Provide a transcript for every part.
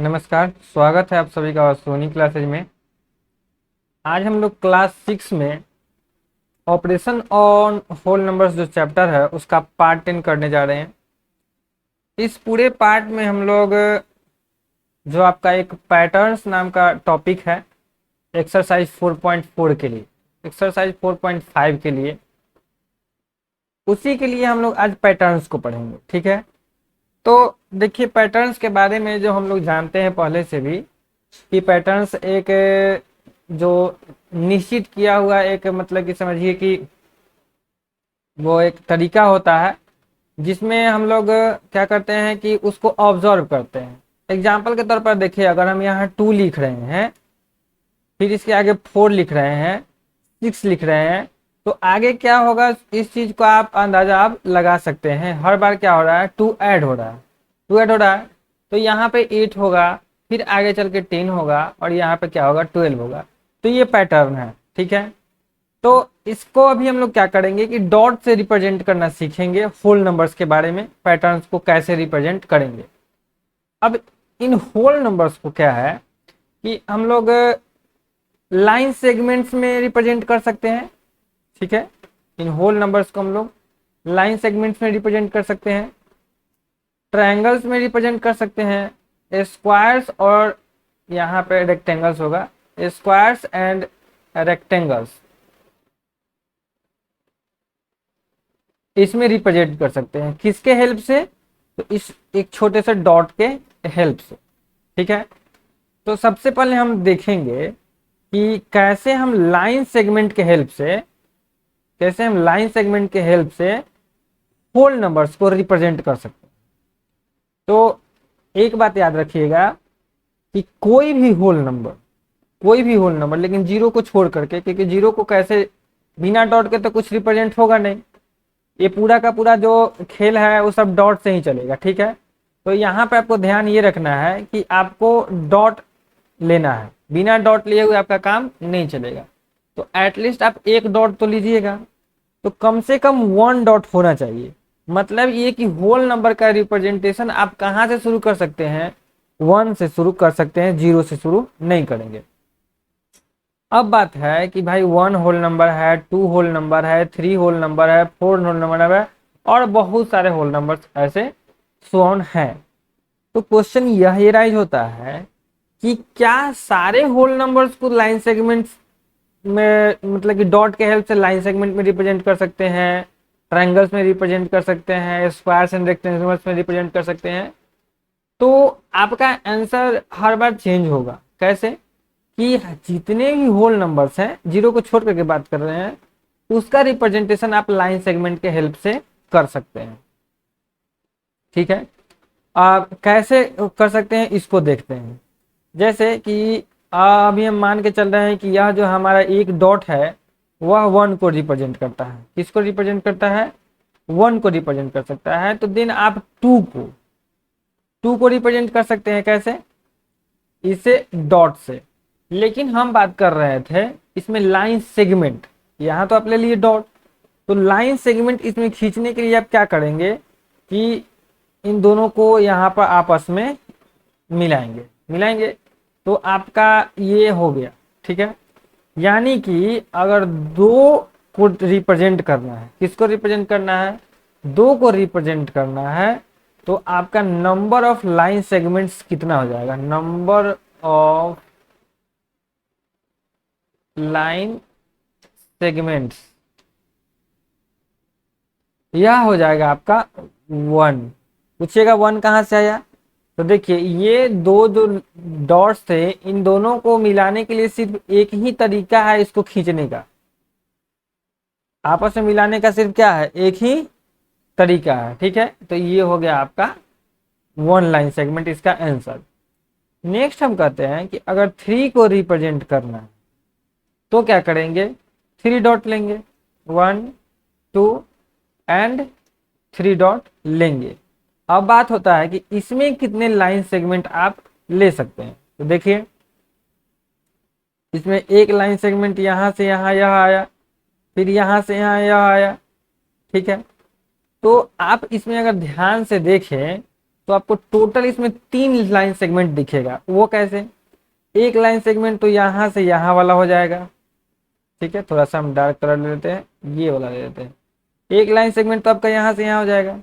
नमस्कार, स्वागत है आप सभी का सोनी क्लासेज में। आज हम लोग क्लास 6 में ऑपरेशन ऑन होल नंबर्स जो चैप्टर है उसका पार्ट 10 करने जा रहे हैं। इस पूरे पार्ट में हम लोग जो आपका एक पैटर्न्स नाम का टॉपिक है एक्सरसाइज 4.4 के लिए, एक्सरसाइज 4.5 के लिए, उसी के लिए हम लोग आज पैटर्न्स को पढ़ेंगे। ठीक है, तो देखिए पैटर्न्स के बारे में जो हम लोग जानते हैं पहले से भी कि पैटर्न्स एक जो निश्चित किया हुआ एक मतलब कि समझिए कि वो एक तरीका होता है जिसमें हम लोग क्या करते हैं कि उसको ऑब्जर्व करते हैं। एग्जाम्पल के तौर पर देखिए, अगर हम यहाँ 2 लिख रहे हैं, फिर इसके आगे 4 लिख रहे हैं, 6 लिख रहे हैं, तो आगे क्या होगा इस चीज को आप अंदाजा आप लगा सकते हैं। हर बार क्या हो रहा है, 2 ऐड हो रहा है, 2 ऐड हो रहा है, तो यहाँ पे 8 होगा, फिर आगे चल के 10 होगा और यहाँ पे क्या होगा 12 होगा। तो ये पैटर्न है। ठीक है, तो इसको अभी हम लोग क्या करेंगे कि डॉट से रिप्रेजेंट करना सीखेंगे। होल नंबर्स के बारे में पैटर्न्स को कैसे रिप्रेजेंट करेंगे। अब इन होल नंबर्स को क्या है कि हम लोग लाइन सेगमेंट्स में रिप्रेजेंट कर सकते हैं। ठीक है, इन होल नंबर्स को हम लोग लाइन सेगमेंट्स में रिप्रेजेंट कर सकते हैं, ट्रायंगल्स में रिप्रेजेंट कर सकते हैं, स्क्वायर्स और यहाँ पे रेक्टेंगल्स होगा, स्क्वायर्स एंड रेक्टेंगल्स इसमें रिप्रेजेंट कर सकते हैं। किसके हेल्प से? तो इस एक छोटे से डॉट के हेल्प से। ठीक है, तो सबसे पहले हम देखेंगे कि कैसे हम लाइन सेगमेंट के हेल्प से होल नंबर्स को रिप्रेजेंट कर सकते हैं। तो एक बात याद रखिएगा कि कोई भी होल नंबर लेकिन जीरो को छोड़ करके, क्योंकि जीरो को कैसे बिना डॉट के तो कुछ रिप्रेजेंट होगा नहीं, ये पूरा का पूरा जो खेल है वो सब डॉट से ही चलेगा। ठीक है, तो यहाँ पे आपको ध्यान ये रखना है कि आपको डॉट लेना है, बिना डॉट लिए हुए आपका काम नहीं चलेगा। तो एटलीस्ट आप एक डॉट तो लीजिएगा, तो कम से कम 1 डॉट होना चाहिए। मतलब ये कि होल नंबर का रिप्रेजेंटेशन आप कहाँ से शुरू कर सकते हैं, 1 से शुरू कर सकते हैं, 0 से शुरू नहीं करेंगे। अब बात है कि भाई 1 होल नंबर है, 2 होल नंबर है, 3 होल नंबर है, 4 होल नंबर है और बहुत सारे होल नंबर्स ऐसे सोन है। तो क्वेश्चन यह राइज होता है कि क्या सारे होल नंबर्स को लाइन सेगमेंट्स में मतलब कि डॉट के हेल्प से लाइन सेगमेंट में रिप्रेजेंट कर सकते हैं, ट्रायंगल्स में रिप्रेजेंट कर सकते हैं, स्क्वायर्स एंड रेक्टेंगल्स में रिप्रेजेंट कर सकते हैं? तो आपका आंसर हर बार चेंज होगा। कैसे? कि जितने भी होल नंबर्स हैं, जीरो को छोड़ करके बात कर रहे हैं, उसका रिप्रेजेंटेशन आप लाइन सेगमेंट के हेल्प से कर सकते हैं। ठीक है, आप कैसे कर सकते हैं इसको देखते हैं। जैसे कि अभी हम मान के चल रहे हैं कि यह जो हमारा एक डॉट है वह 1 को रिप्रेजेंट करता है। किसको रिप्रेजेंट करता है? 1 को रिप्रेजेंट कर सकता है। तो देन आप 2 को रिप्रेजेंट कर सकते हैं। कैसे? इसे डॉट से। लेकिन हम बात कर रहे थे इसमें लाइन सेगमेंट, यहां तो आप ले लिए डॉट, तो लाइन सेगमेंट इसमें खींचने के लिए आप क्या करेंगे कि इन दोनों को यहां पर आपस में मिलाएंगे, तो आपका ये हो गया। ठीक है, यानी कि अगर 2 को रिप्रेजेंट करना है, किसको रिप्रेजेंट करना है? 2 को रिप्रेजेंट करना है, तो आपका नंबर ऑफ लाइन सेगमेंट्स कितना हो जाएगा? नंबर ऑफ लाइन सेगमेंट्स यह हो जाएगा आपका 1। पूछिएगा 1 कहां से आया? तो देखिए ये दो जो डॉट्स थे, इन दोनों को मिलाने के लिए सिर्फ एक ही तरीका है इसको खींचने का, आपस में मिलाने का सिर्फ क्या है, एक ही तरीका है। ठीक है, तो ये हो गया आपका 1 लाइन सेगमेंट, इसका आंसर। नेक्स्ट हम कहते हैं कि अगर 3 को रिप्रेजेंट करना है तो क्या करेंगे? 3 डॉट लेंगे, 1 2 एंड 3 डॉट लेंगे। अब बात होता है कि इसमें कितने लाइन सेगमेंट आप ले सकते हैं। तो देखिए इसमें एक लाइन सेगमेंट यहां से यहां यह आया, फिर यहां से यहां यह आया। ठीक है, तो आप इसमें अगर ध्यान से देखें तो आपको टोटल इसमें 3 लाइन सेगमेंट दिखेगा। वो कैसे? एक लाइन सेगमेंट तो यहाँ से यहाँ वाला हो जाएगा, ठीक है, थोड़ा सा हम डार्क कलर ले लेते हैं, ये वाला ले लेते हैं। एक लाइन सेगमेंट तो आपका यहाँ से यहाँ हो जाएगा,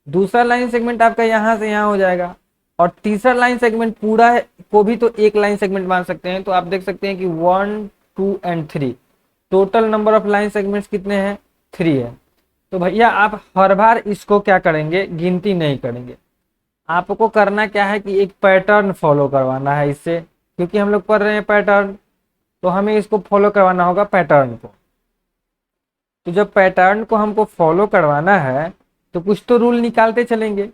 दूसरा लाइन सेगमेंट आपका यहाँ से यहाँ हो जाएगा, और तीसरा लाइन सेगमेंट पूरा को भी तो एक लाइन सेगमेंट मान सकते हैं। तो आप देख सकते हैं कि 1 2 and 3 total number of line segments कितने हैं? 3 है। तो भैया आप हर बार इसको क्या करेंगे? गिनती नहीं करेंगे। आपको करना क्या है कि एक पैटर्न फॉलो करवाना है इससे, क्योंकि हम लोग पढ़ रहे हैं पैटर्न, तो हमें इसको फॉलो करवाना होगा पैटर्न को। तो जब पैटर्न को हमको फॉलो करवाना है तो कुछ तो रूल निकालते चलेंगे।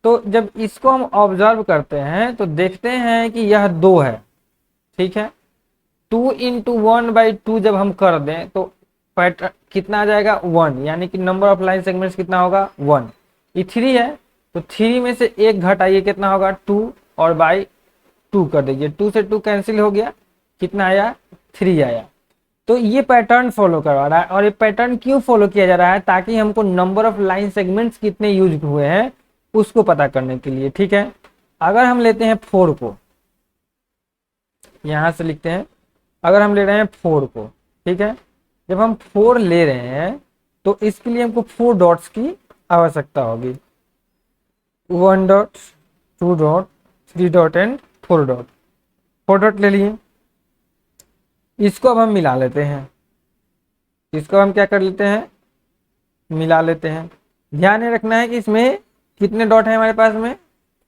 तो जब इसको हम ऑब्जर्व करते हैं तो देखते हैं कि यह 2 है, ठीक है। 2 इंटू 1/2 जब हम कर दें तो पैटर्न कितना आ जाएगा? 1, यानी कि नंबर ऑफ लाइन सेगमेंट्स कितना होगा? 1। ये 3 है तो 3 में से 1 घटाइए, कितना होगा? 2, और बाई 2 कर दीजिए, 2 से 2 कैंसिल हो गया, कितना आया? 3 आया। तो ये पैटर्न फॉलो करवा रहा है। और ये पैटर्न क्यों फॉलो किया जा रहा है? ताकि हमको नंबर ऑफ लाइन सेगमेंट्स कितने यूज हुए हैं उसको पता करने के लिए, ठीक है। अगर हम लेते हैं 4 को, यहां से लिखते हैं, अगर हम ले रहे हैं 4 को, ठीक है, जब हम 4 ले रहे हैं तो इसके लिए हमको 4 डॉट्स की आवश्यकता होगी। 1 dot, 2 dot, 3 dot and 4 dot. 4 dot ले लिए, इसको अब हम मिला लेते हैं, इसको हम क्या कर लेते हैं? मिला लेते हैं। ध्यान में रखना है कि इसमें कितने डॉट है हमारे पास में?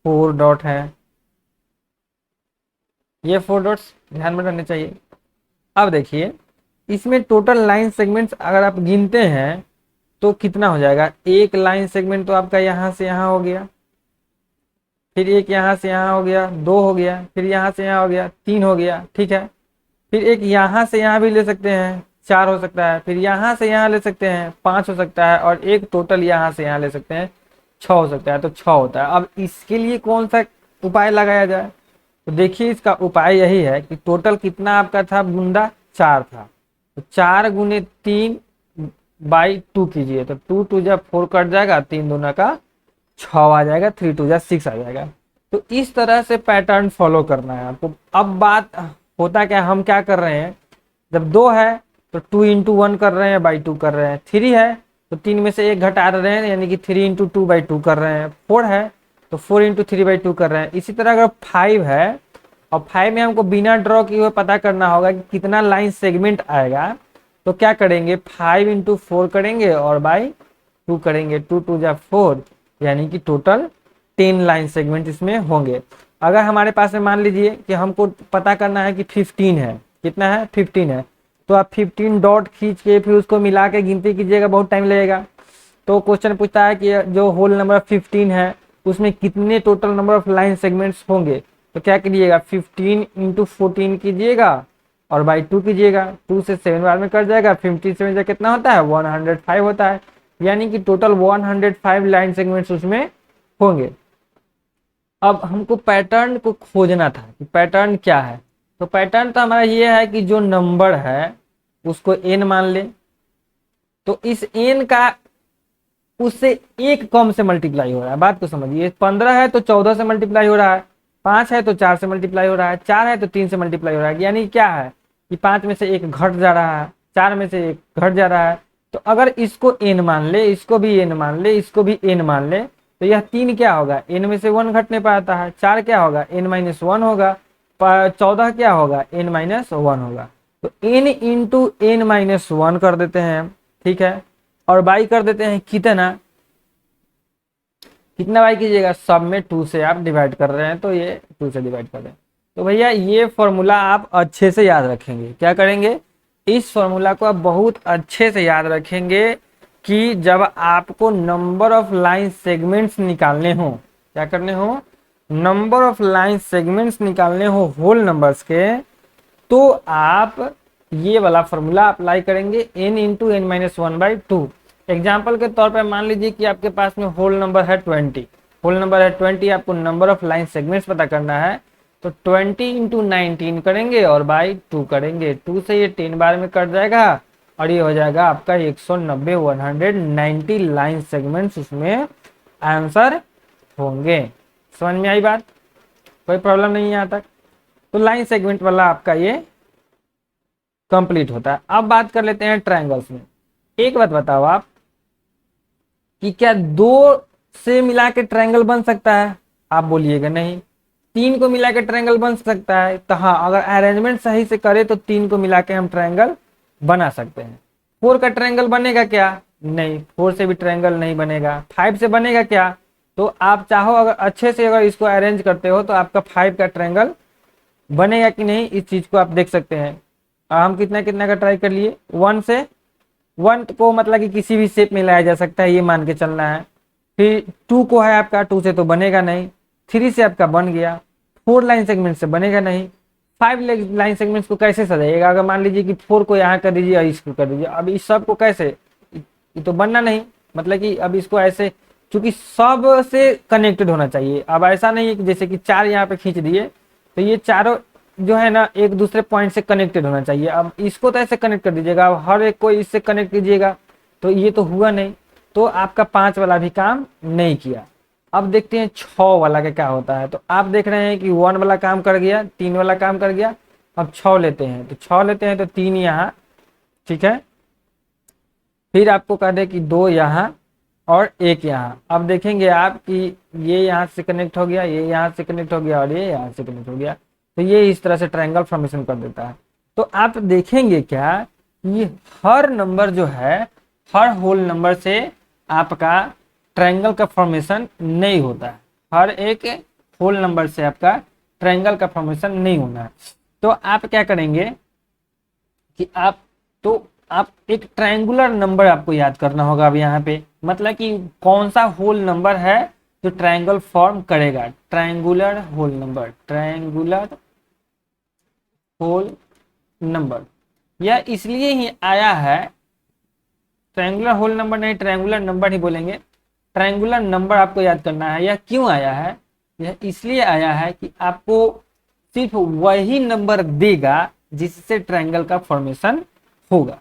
4 डॉट है। ये 4 डॉट्स ध्यान में रखने चाहिए। अब देखिए इसमें टोटल लाइन सेगमेंट्स अगर आप गिनते हैं तो कितना हो जाएगा? एक लाइन सेगमेंट तो आपका यहाँ से यहाँ हो गया, फिर एक यहाँ से यहाँ हो गया, 2 हो गया, फिर यहाँ से यहाँ हो गया, 3 हो गया, ठीक है। फिर एक यहाँ से यहाँ भी ले सकते हैं, 4 हो सकता है, फिर यहाँ से यहाँ ले सकते हैं, 5 हो सकता है, और एक टोटल यहाँ से यहाँ ले सकते हैं, 6 हो सकता है, तो 6 होता है। अब इसके लिए कौन सा उपाय लगाया जाए? तो देखिए इसका उपाय यही है कि टोटल कितना आपका था बूंदा? 4 था, तो 4 गुने 3/2 कीजिए, तो 2 2 जा 4 कट जाएगा, 3 दूना का 6 आ जाएगा, 3 2 जा 6 आ जाएगा। तो इस तरह से पैटर्न फॉलो करना है आपको। अब बात होता क्या, हम क्या कर रहे हैं, जब 2 है तो 2 इंटू 1 कर रहे हैं, बाई 2 कर रहे हैं। 3 है तो 3 में से 1 घटा रहे हैं, यानी कि 3 इंटू 2/2 कर रहे हैं। 4 है तो 4 इंटू 3/2 कर रहे हैं। इसी तरह अगर 5 है और 5 में हमको बिना ड्रॉ किए हुए पता करना होगा कि कितना लाइन सेगमेंट आएगा, तो क्या करेंगे? 5 इंटू 4 करेंगे और बाई 2 करेंगे, 2 2 जा 4, यानी कि टोटल 10 लाइन सेगमेंट इसमें होंगे। अगर हमारे पास में मान लीजिए कि हमको पता करना है कि 15 है, कितना है? 15 है, तो आप 15 डॉट खींच के फिर उसको मिला के गिनती कीजिएगा, बहुत टाइम लगेगा। तो क्वेश्चन पूछता है कि जो होल नंबर 15 है उसमें कितने total number of line segments होंगे, तो क्या कीजिएगा? 15 इंटू 14 कीजिएगा और बाई 2 कीजिएगा, 2 से 7 बार में कट जाएगा, 57 से कितना होता है? 105 होता है, यानी कि टोटल 105 लाइन सेगमेंट्स उसमें होंगे। अब हमको पैटर्न को खोजना था कि पैटर्न क्या है। तो पैटर्न तो हमारा ये है कि जो नंबर है उसको n मान ले, तो इस n का उससे एक कम से मल्टीप्लाई हो रहा है। बात को समझिए, 15 है तो 14 से मल्टीप्लाई हो रहा है, 5 है तो 4 से मल्टीप्लाई हो रहा है, 4 है तो 3 से मल्टीप्लाई हो रहा है, यानी क्या है कि 5 में से 1 घट जा रहा है, 4 में से 1 घट जा रहा है। तो अगर इसको n मान ले, इसको भी n मान ले, इसको भी n मान ले, तो यह 3 क्या होगा? n में से 1 घटने पाता है। 4 क्या होगा? n-1 होगा। 14 क्या होगा? n-1 होगा। तो n इंटू n-1 कर देते हैं, ठीक है, और बाई कर देते हैं कितना? कितना बाई कीजिएगा? सब में 2 से आप डिवाइड कर रहे हैं, तो ये 2 से डिवाइड कर दें। तो भैया ये फॉर्मूला आप अच्छे से याद रखेंगे। क्या करेंगे? इस फॉर्मूला को आप बहुत अच्छे से याद रखेंगे कि जब आपको नंबर ऑफ लाइन सेगमेंट्स निकालने हो, क्या करने हो? नंबर ऑफ लाइन सेगमेंट्स निकालने हो होल नंबर्स के, तो आप ये वाला फॉर्मूला अप्लाई करेंगे, n इंटू n-1/2। एग्जाम्पल के तौर पर मान लीजिए कि आपके पास में होल नंबर है 20, होल नंबर है 20, आपको नंबर ऑफ लाइन सेगमेंट्स पता करना है, तो 20 इंटू 19 करेंगे और बाई 2 करेंगे, 2 से ये 10 बार में कट जाएगा और ये हो जाएगा आपका 190 लाइन सेगमेंट्स उसमें आंसर होंगे। समझ में आई बात? कोई प्रॉब्लम नहीं है यहाँ तक? तो लाइन सेगमेंट वाला आपका ये कंप्लीट होता है। अब बात कर लेते हैं ट्रायंगल्स में। एक बात बताओ आप कि क्या 2 से मिला के ट्रायंगल बन सकता है? आप बोलिएगा नहीं। 3 को मिला के ट्रायंगल बन सकता है? तो हाँ, अगर अरेंजमेंट सही से करे तो 3 को मिला के हम ट्रायंगल बना सकते हैं। 4 का ट्रायंगल बनेगा क्या? नहीं, 4 से भी ट्रायंगल नहीं बनेगा। 5 से बनेगा क्या? तो आप चाहो अगर अच्छे से अगर इसको अरेंज करते हो तो आपका 5 का ट्रायंगल बनेगा कि नहीं, इस चीज को आप देख सकते हैं। हम कितना कितना का ट्राई कर लिए, 1 से। 1 को मतलब कि किसी भी शेप में लाया जा सकता है, ये मान के चलना है। फिर 2 को है आपका, 2 से तो बनेगा नहीं। 3 से आपका बन गया, 4 लाइन सेगमेंट से बनेगा नहीं। 5 लाइन सेगमेंट्स को कैसे सजाइएगा? अगर मान लीजिए कि 4 को यहाँ कर दीजिए और इसको कर दीजिए, अब इस सब को कैसे, ये तो बनना नहीं। मतलब कि अब इसको ऐसे, क्योंकि सब से कनेक्टेड होना चाहिए। अब ऐसा नहीं है कि जैसे कि 4 यहाँ पे खींच दिए तो ये चारों जो है ना एक दूसरे पॉइंट से कनेक्टेड होना चाहिए। अब इसको तो ऐसे कनेक्ट कर दीजिएगा, अब हर एक को इससे कनेक्ट कीजिएगा, तो ये तो हुआ नहीं। तो आपका 5 वाला भी काम नहीं किया। अब देखते हैं 6 वाला का क्या होता है। तो आप देख रहे हैं कि 1 वाला काम कर गया, 3 वाला काम कर गया। अब 6 लेते हैं, तो 6 लेते हैं तो 3 यहाँ, ठीक है। फिर आपको कह दे कि 2 यहाँ और 1 यहाँ। अब देखेंगे आप कि ये यहाँ से कनेक्ट हो गया, ये यहाँ से कनेक्ट हो गया और ये यहाँ से कनेक्ट हो गया। तो ये इस तरह से ट्रायंगल फॉर्मेशन कर देता है। तो आप देखेंगे क्या, ये हर नंबर जो है, हर होल नंबर से आपका ट्रायंगल का फॉर्मेशन नहीं होता है। हर एक होल नंबर से आपका ट्रायंगल का फॉर्मेशन नहीं होना है। तो आप क्या करेंगे कि आप एक ट्रायंगुलर नंबर आपको याद करना होगा। अब यहाँ पे मतलब कि कौन सा होल नंबर है जो ट्रायंगल फॉर्म करेगा। Triangular whole number, triangular whole number, यह इसलिए ही आया है। ट्रायंगुलर होल नंबर नहीं, ट्रायंगुलर नंबर ही बोलेंगे। ट्रायंगुलर नंबर आपको याद करना है। यह क्यों आया है? यह इसलिए आया है कि आपको सिर्फ वही नंबर देगा जिससे ट्रायंगल का फॉर्मेशन होगा।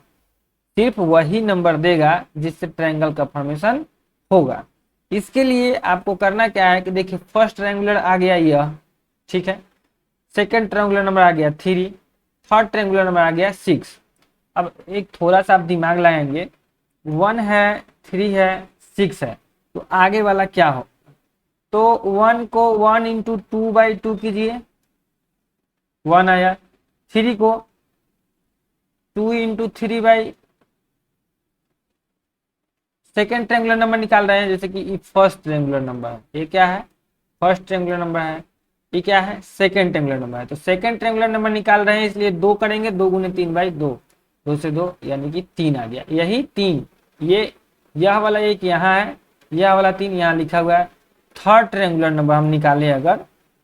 सिर्फ वही नंबर देगा जिससे ट्रायंगल का फॉर्मेशन होगा। इसके लिए आपको करना क्या है कि देखिए, फर्स्ट ट्रायंगुलर आ गया यह, ठीक है। सेकंड ट्रायंगुलर नंबर आ गया 3, थर्ड ट्रायंगुलर नंबर आ गया 6। अब एक थोड़ा सा आप दिमाग लगाएंगे, 1 है, 3 है, 6 है, तो आगे वाला क्या हो? तो 1 को 1 इंटू 2/2 कीजिए, 1 आया। 3 को 2 इंटू 3/, सेकेंड ट्रायंगुलर नंबर निकाल रहे हैं, जैसे कि फर्स्ट ट्रायंगुलर नंबर है, ये क्या है? फर्स्ट ट्रायंगुलर नंबर है। ये क्या है? सेकेंड ट्रायंगुलर नंबर है। तो सेकेंड ट्रायंगुलर नंबर निकाल रहे हैं, इसलिए 2 करेंगे, 2 गुने 3/2, 2 से 2 यानी कि 3 आ गया। यही 3, ये यह वाला एक यहाँ है, यह वाला 3 यहाँ लिखा हुआ है। थर्ड ट्रायंगुलर नंबर हम निकाले अगर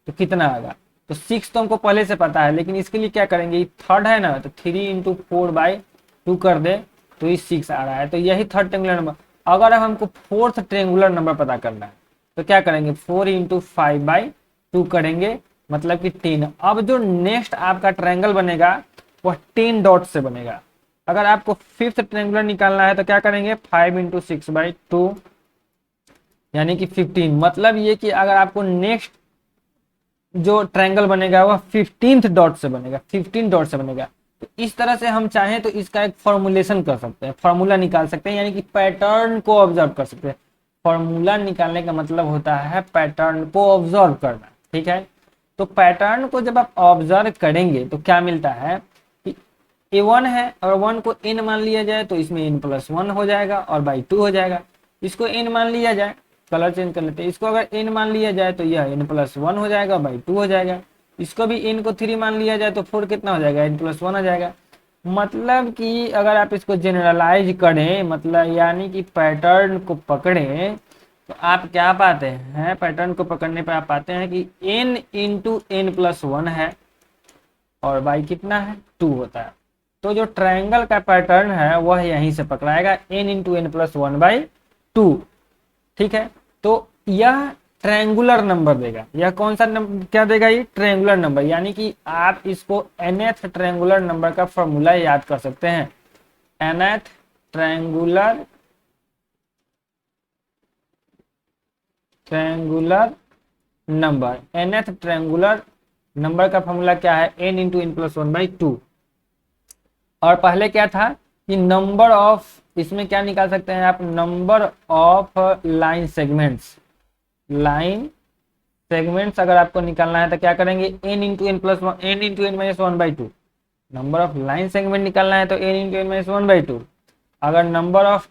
तो कितना आएगा? तो 6 तो हमको पहले से पता है, लेकिन इसके लिए क्या करेंगे, थर्ड है ना, तो 3 इंटू 4/2 कर दे तो ये 6 आ रहा है। तो यही थर्ड ट्रायंगुलर नंबर। अगर अब हमको फोर्थ ट्रायंगुलर नंबर पता करना है तो क्या करेंगे, 4 इंटू 5/2 करेंगे, मतलब कि 10। अब जो नेक्स्ट आपका ट्रायंगल बनेगा वह 10 डॉट से बनेगा। अगर आपको फिफ्थ ट्रायंगुलर निकालना है तो क्या करेंगे, 5 इंटू 6/2 यानी कि 15। मतलब ये कि अगर आपको नेक्स्ट जो ट्रायंगल बनेगा वह 15th डॉट से बनेगा, 15 डॉट से बनेगा। तो इस तरह से हम चाहें तो इसका एक फॉर्मुलेशन कर सकते हैं, फॉर्मूला निकाल सकते हैं, यानी कि पैटर्न को ऑब्जर्व कर सकते हैं। फॉर्मूला निकालने का मतलब होता है पैटर्न को ऑब्जर्व करना, ठीक है। तो पैटर्न को जब आप ऑब्जर्व करेंगे तो क्या मिलता है कि A1 है और 1 को n मान लिया जाए तो इसमें n+1 हो जाएगा और बाई 2 हो जाएगा। इसको n मान लिया जाए, कलर चेंज कर लेते हैं, इसको अगर n मान लिया जाए तो यह n+1 हो जाएगा, बाई 2 हो जाएगा। इसको भी n को 3 मान लिया जाए तो 4 कितना हो जाएगा, n+1 हो जाएगा। मतलब कि अगर आप इसको जनरलाइज करें, मतलब यानी कि पैटर्न को पकड़ें, तो आप क्या पाते हैं, पैटर्न को पकड़ने पर आप पाते हैं कि n इंटू n+1 है और बाई कितना है, 2 होता है। तो जो ट्रायंगल का पैटर्न है वह यहीं से पकड़ाएगा, n इंटू n+1/2, ठीक है। तो यह ट्रायंगुलर नंबर देगा। यह कौन सा नंबर क्या देगा, ये ट्रायंगुलर नंबर। यानी कि आप इसको nth ट्रायंगुलर नंबर का फॉर्मूला याद कर सकते हैं। nth triangular number, nth triangular number का फॉर्मूला क्या है, n into n plus one by two. और पहले क्या था कि नंबर ऑफ, इसमें क्या निकाल सकते हैं आप, number of line segments. Line segments अगर आपको निकालना है तो क्या करेंगे, n into n plus one, n into n minus one by two. Number of line segment निकालना है तो n into n minus one by two. अगर number of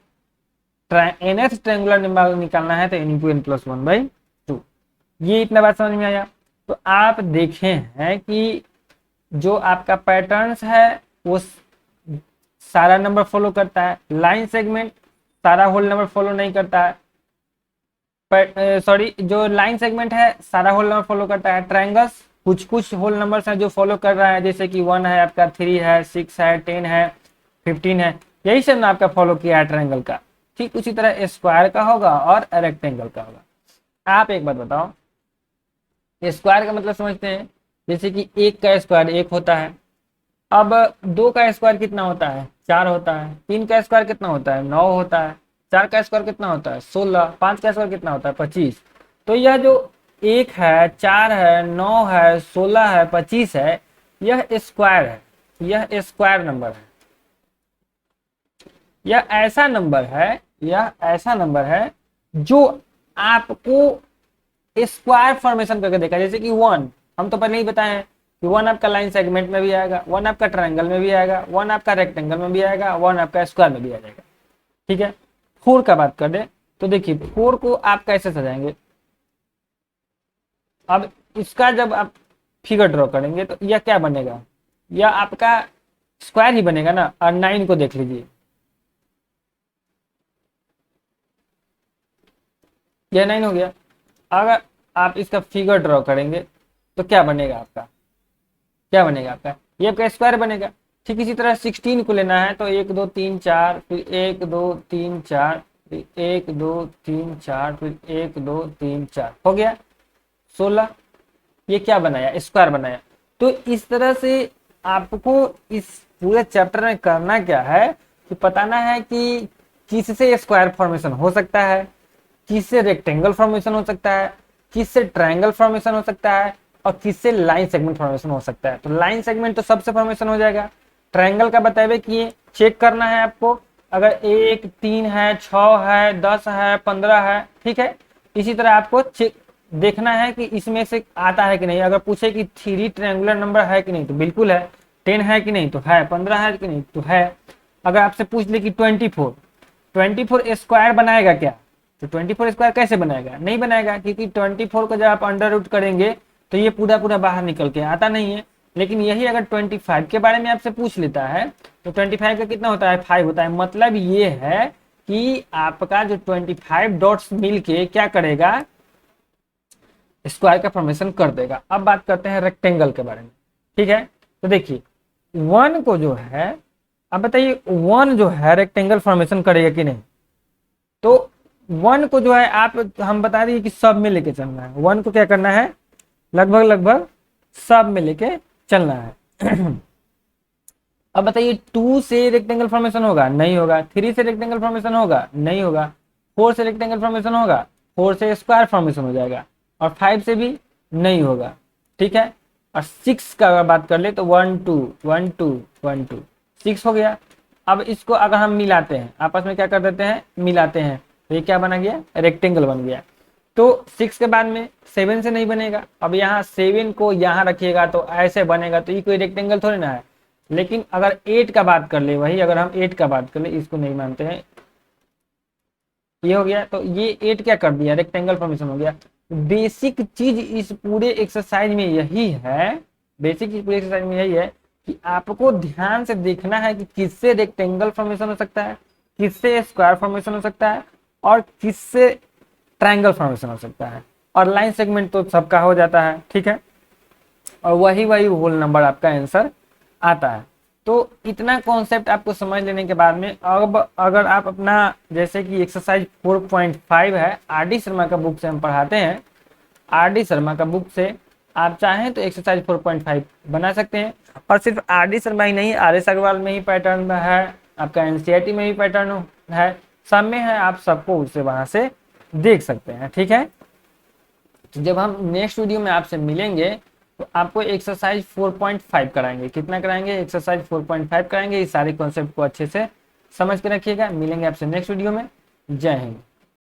nth triangular number निकालना है तो n into n plus one by two. ये इतना बात समझ में आया। तो आप देखें हैं कि जो आपका पैटर्न्स है वो सारा नंबर फॉलो करता है, लाइन सेगमेंट सारा होल नंबर फॉलो नहीं करता है, सॉरी जो लाइन सेगमेंट है सारा होल नंबर फॉलो करता है, ट्रायंगल्स कुछ कुछ होल नंबर्स हैं जो फॉलो कर रहा है, जैसे कि 1 है आपका, 3 है, 6 है, 10 है, 15 है, यही सब ना आपका फॉलो किया है ट्रायंगल का। ठीक उसी तरह स्क्वायर का होगा और रेक्टेंगल का होगा। आप एक बात बताओ, स्क्वायर का मतलब समझते हैं, जैसे कि एक का स्क्वायर एक होता है। अब दो का स्क्वायर कितना होता है, चार होता है। तीन का स्क्वायर कितना होता है, नौ होता है। चार का स्क्वायर कितना होता है, 16। पांच का स्क्वायर कितना होता है, 25। तो यह जो एक है, चार है, नौ है, 16 है, 25 है, यह स्क्वायर है, यह स्क्वायर नंबर है। यह ऐसा नंबर है, यह ऐसा नंबर है जो आपको स्क्वायर फॉर्मेशन करके देखा। जैसे कि 1 हम तो पहले ही बताए हैं कि 1 आपका लाइन सेगमेंट में भी आएगा, 1 आपका ट्रायंगल में भी आएगा, 1 आपका रेक्टेंगल में भी आएगा, 1 आपका स्क्वायर में भी आ जाएगा। ठीक है, 4 का बात कर दे तो देखिए 4 को आप कैसे सजाएंगे। अब इसका जब आप फिगर ड्रॉ करेंगे तो यह क्या बनेगा, यह आपका स्क्वायर ही बनेगा ना। और 9 को देख लीजिए, यह 9 हो गया। अगर आप इसका फिगर ड्रॉ करेंगे तो क्या बनेगा आपका, क्या बनेगा आपका, ये आपका स्क्वायर बनेगा। ठीक इसी तरह 16 को लेना है तो 1 2 3 4, फिर 1 2 3 4, फिर 1 2 3 4, फिर 1 2 3 4, हो गया 16। ये क्या बनाया, स्क्वायर बनाया। तो इस तरह से आपको इस पूरे चैप्टर में करना क्या है कि बताना है कि किससे स्क्वायर फॉर्मेशन हो सकता है, किससे रेक्टेंगल फॉर्मेशन हो सकता है, किससे ट्रायंगल फॉर्मेशन हो सकता है, और किससे लाइन सेगमेंट फॉर्मेशन हो सकता है। तो लाइन सेगमेंट तो सबसे फॉर्मेशन हो जाएगा। ट्रायंगल का बताए कि चेक करना है आपको, अगर 1 3 है, 6 है, 10 है, 15 है, ठीक है। इसी तरह आपको चेक देखना है कि इसमें से आता है कि नहीं। अगर पूछे कि 3 ट्रायंगुलर नंबर है कि नहीं तो बिल्कुल है, 10 है कि नहीं तो है, 15 है कि नहीं तो है। अगर आपसे पूछ ले कि 24 स्क्वायर बनाएगा क्या, तो 24 स्क्वायर कैसे बनाएगा, नहीं बनाएगा, क्योंकि 24 को जब आप अंडर रूट करेंगे तो ये पूरा पूरा बाहर निकल के आता नहीं है। लेकिन यही अगर 25 के बारे में आपसे पूछ लेता है तो 25 का कितना होता है, 5 होता है। मतलब ये है कि आपका जो 25 डॉट्स मिलके क्या करेगा, स्क्वायर का फॉर्मेशन कर देगा। अब बात करते हैं रेक्टेंगल के बारे में। ठीक है, तो देखिए 1 को जो है, अब बताइए 1 जो है रेक्टेंगल फॉर्मेशन करेगा कि नहीं। तो 1 को जो है आप, हम बता दिए कि सब में लेके चलना है। 1 को क्या करना है, लगभग लगभग सब में लेके चलना है। अब बताइए 2 से रेक्टेंगल फॉर्मेशन होगा, नहीं होगा। 3 से रेक्टेंगल फॉर्मेशन होगा, नहीं होगा। 4 से रेक्टेंगल फॉर्मेशन होगा, 4 से स्क्वायर फॉर्मेशन हो जाएगा, और 5 से भी नहीं होगा। ठीक है, और 6 का अगर बात कर ले तो 1 2 1 2 1 2 6 हो गया। अब इसको अगर हम मिलाते हैं, आपस में क्या कर देते हैं, मिलाते हैं, तो ये क्या बना गया, रेक्टेंगल बन गया। तो 6 के बाद में 7 से नहीं बनेगा। अब यहाँ 7 को यहाँ रखिएगा तो ऐसे बनेगा, तो ये कोई रेक्टेंगल थोड़ी ना है। लेकिन अगर 8 का बात कर ले, वही अगर हम 8 का बात कर ले, इसको नहीं मानते हैं, ये हो गया। तो ये 8 क्या कर दिया, रेक्टेंगल फॉर्मेशन हो गया। बेसिक चीज इस पूरे एक्सरसाइज में यही है, बेसिक चीज पूरे एक्सरसाइज में यही है कि आपको ध्यान से देखना है कि किससे रेक्टेंगल फॉर्मेशन हो सकता है, किससे स्क्वायर फॉर्मेशन हो सकता है, और किससे ट्रायंगल फॉर्मेशन हो सकता है। और लाइन सेगमेंट तो सबका हो जाता है, ठीक है, और वही वही होल नंबर आपका आंसर आता है। तो इतना कॉन्सेप्ट आपको समझ लेने के बाद में, अब अगर आप अपना, जैसे कि एक्सरसाइज 4.5 है, RD शर्मा का बुक से हम पढ़ाते हैं, RD शर्मा का बुक से आप चाहें तो एक्सरसाइज 4.5 बना सकते हैं। और सिर्फ RD शर्मा ही नहीं, RS अग्रवाल में ही पैटर्न है, आपका NCERT में भी पैटर्न है, सब में है, आप सबको उससे वहां से देख सकते हैं। ठीक है, तो जब हम नेक्स्ट वीडियो में आपसे मिलेंगे तो आपको एक्सरसाइज 4.5 कराएंगे। कितना कराएंगे? एक्सरसाइज 4.5 कराएंगे। इस सारे कॉन्सेप्ट को अच्छे से समझ के रखिएगा। मिलेंगे आपसे नेक्स्ट वीडियो में। जय हिंद।